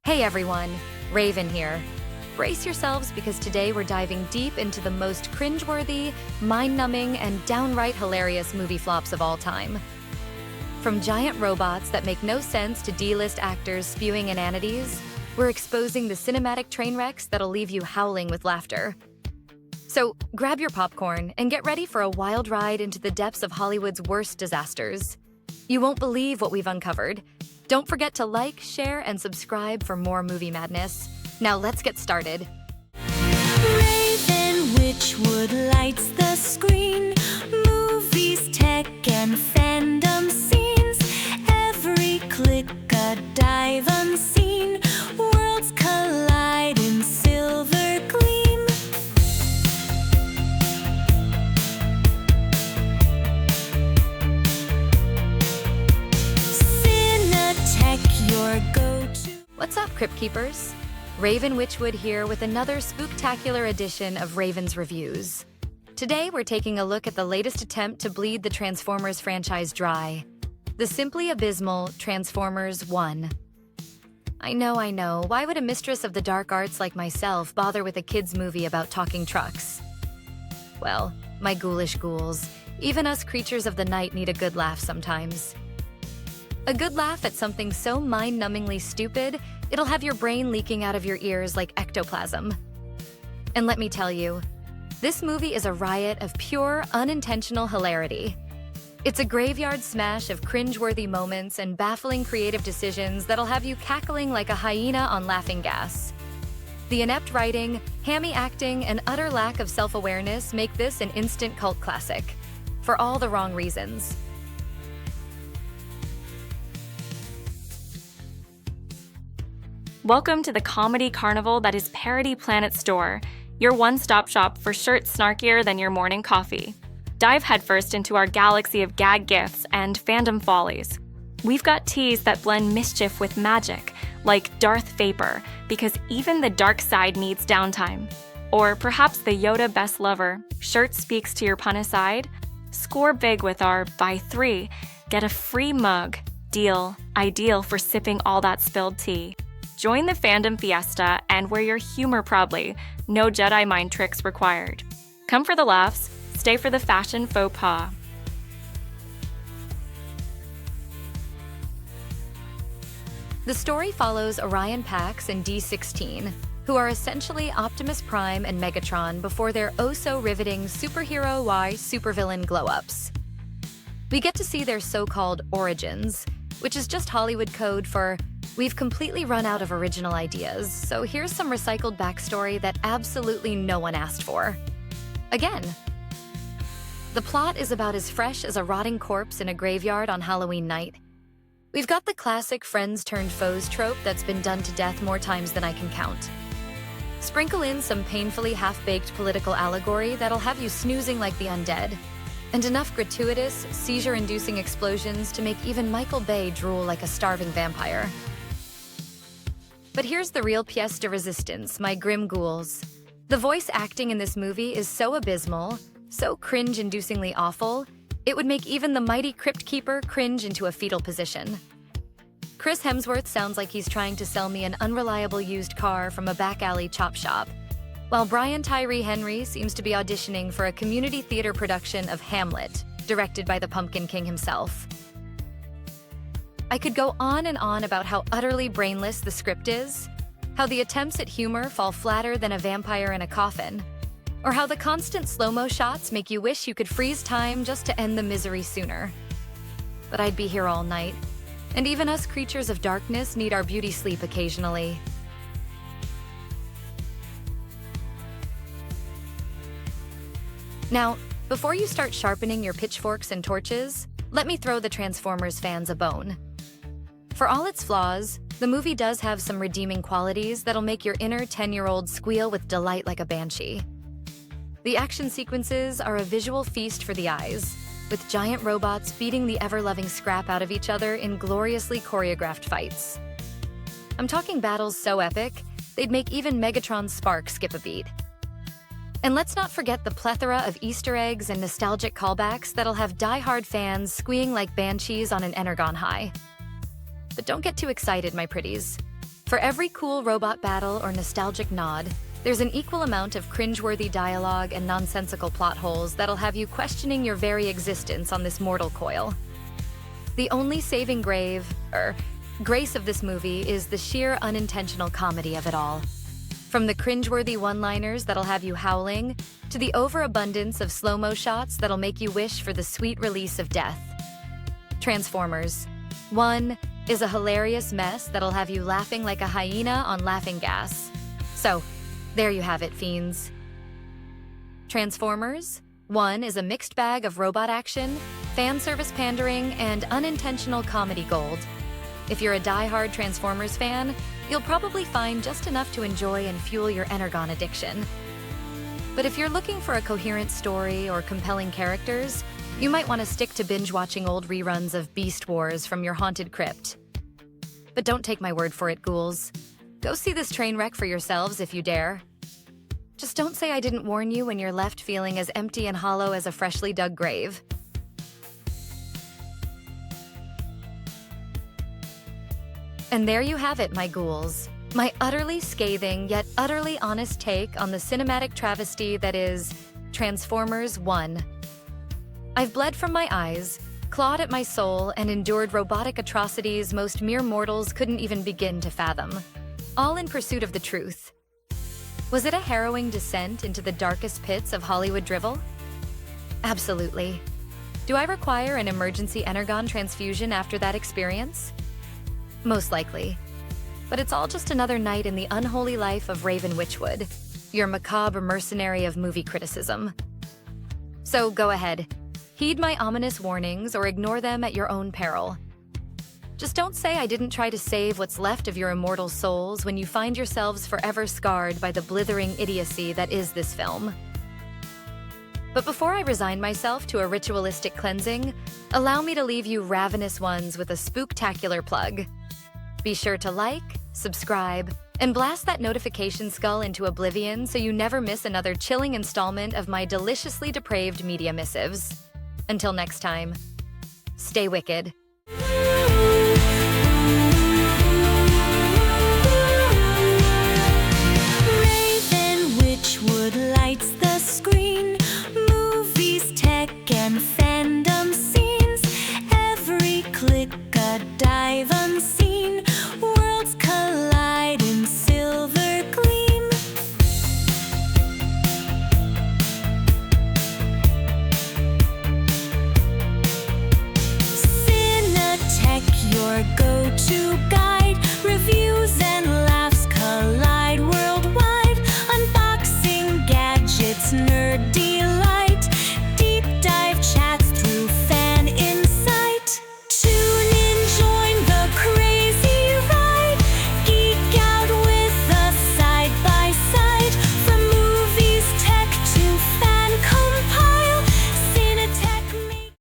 Hey everyone, Raven here. Brace yourselves because today we're diving deep into the most cringe-worthy, mind-numbing, and downright hilarious movie flops of all time. From giant robots that make no sense to D-list actors spewing inanities, we're exposing the cinematic train wrecks that'll leave you howling with laughter. So grab your popcorn and get ready for a wild ride into the depths of Hollywood's worst disasters. You won't believe what we've uncovered. Don't forget to like, share, and subscribe for more movie madness. Now let's get started. Raven Witchwood lights the screen. Movies, tech, and fandom scenes. Every click a dive unseen. Worlds collide in silver gleam. Cinetech, your go-to. What's up, Crypt Keepers? Raven Witchwood here with another spooktacular edition of Raven's Reviews. Today, we're taking a look at the latest attempt to bleed the Transformers franchise dry. The simply abysmal Transformers 1. I know. Why would a mistress of the dark arts like myself bother with a kids' movie about talking trucks? Well, my ghoulish ghouls, even us creatures of the night need a good laugh sometimes. A good laugh at something so mind-numbingly stupid, it'll have your brain leaking out of your ears like ectoplasm. And let me tell you, this movie is a riot of pure, unintentional hilarity. It's a graveyard smash of cringe-worthy moments and baffling creative decisions that'll have you cackling like a hyena on laughing gas. The inept writing, hammy acting, and utter lack of self-awareness make this an instant cult classic, for all the wrong reasons. Welcome to the comedy carnival that is Parody Planet Store, your one-stop shop for shirts snarkier than your morning coffee. Dive headfirst into our galaxy of gag gifts and fandom follies. We've got tees that blend mischief with magic, like Darth Vapor, because even the dark side needs downtime. Or perhaps the Yoda best lover, shirt speaks to your pun aside. Score big with our buy 3, get a free mug deal, ideal for sipping all that spilled tea. Join the fandom fiesta and wear your humor proudly. No Jedi mind tricks required. Come for the laughs, stay for the fashion faux pas. The story follows Orion Pax and D-16, who are essentially Optimus Prime and Megatron before their oh-so-riveting superhero Y supervillain glow-ups. We get to see their so-called origins, which is just Hollywood code for we've completely run out of original ideas, so here's some recycled backstory that absolutely no one asked for. Again, the plot is about as fresh as a rotting corpse in a graveyard on Halloween night. We've got the classic friends-turned-foes trope that's been done to death more times than I can count. Sprinkle in some painfully half-baked political allegory that'll have you snoozing like the undead, and enough gratuitous, seizure-inducing explosions to make even Michael Bay drool like a starving vampire. But here's the real pièce de résistance, my grim ghouls. The voice acting in this movie is so abysmal, so cringe-inducingly awful, it would make even the mighty Crypt Keeper cringe into a fetal position. Chris Hemsworth sounds like he's trying to sell me an unreliable used car from a back-alley chop shop, while Brian Tyree Henry seems to be auditioning for a community theater production of Hamlet, directed by the Pumpkin King himself. I could go on and on about how utterly brainless the script is, how the attempts at humor fall flatter than a vampire in a coffin, or how the constant slow-mo shots make you wish you could freeze time just to end the misery sooner. But I'd be here all night, and even us creatures of darkness need our beauty sleep occasionally. Now, before you start sharpening your pitchforks and torches, let me throw the Transformers fans a bone. For all its flaws, the movie does have some redeeming qualities that'll make your inner 10-year-old squeal with delight like a banshee. The action sequences are a visual feast for the eyes, with giant robots beating the ever-loving scrap out of each other in gloriously choreographed fights. I'm talking battles so epic, they'd make even Megatron's spark skip a beat. And let's not forget the plethora of Easter eggs and nostalgic callbacks that'll have die-hard fans squeeing like banshees on an Energon high. But don't get too excited, my pretties. For every cool robot battle or nostalgic nod, there's an equal amount of cringe-worthy dialogue and nonsensical plot holes that'll have you questioning your very existence on this mortal coil. The only saving grace of this movie is the sheer unintentional comedy of it all. From the cringe-worthy one-liners that'll have you howling, to the overabundance of slow-mo shots that'll make you wish for the sweet release of death. Transformers. 1 is a hilarious mess that'll have you laughing like a hyena on laughing gas. So, there you have it, fiends. Transformers. 1 is a mixed bag of robot action, fan service pandering, and unintentional comedy gold. If you're a die-hard Transformers fan, you'll probably find just enough to enjoy and fuel your Energon addiction. But if you're looking for a coherent story or compelling characters, you might want to stick to binge-watching old reruns of Beast Wars from your haunted crypt. But don't take my word for it, ghouls. Go see this train wreck for yourselves if you dare. Just don't say I didn't warn you when you're left feeling as empty and hollow as a freshly dug grave. And there you have it, my ghouls. My utterly scathing, yet utterly honest take on the cinematic travesty that is Transformers 1. I've bled from my eyes, clawed at my soul, and endured robotic atrocities most mere mortals couldn't even begin to fathom. All in pursuit of the truth. Was it a harrowing descent into the darkest pits of Hollywood drivel? Absolutely. Do I require an emergency Energon transfusion after that experience? Most likely. But it's all just another night in the unholy life of Raven Witchwood, your macabre mercenary of movie criticism. So go ahead. Heed my ominous warnings or ignore them at your own peril. Just don't say I didn't try to save what's left of your immortal souls when you find yourselves forever scarred by the blithering idiocy that is this film. But before I resign myself to a ritualistic cleansing, allow me to leave you ravenous ones with a spooktacular plug. Be sure to like, subscribe, and blast that notification skull into oblivion so you never miss another chilling installment of my deliciously depraved media missives. Until next time, stay wicked. Raven Witchwood lights the screen. Movies, tech, and fandom scenes. Every click a dive unseen. Worlds collide in silver gleam. Cinetech, your go-to guide. Reviews and laughs collide worldwide. Unboxing gadgets, nerdy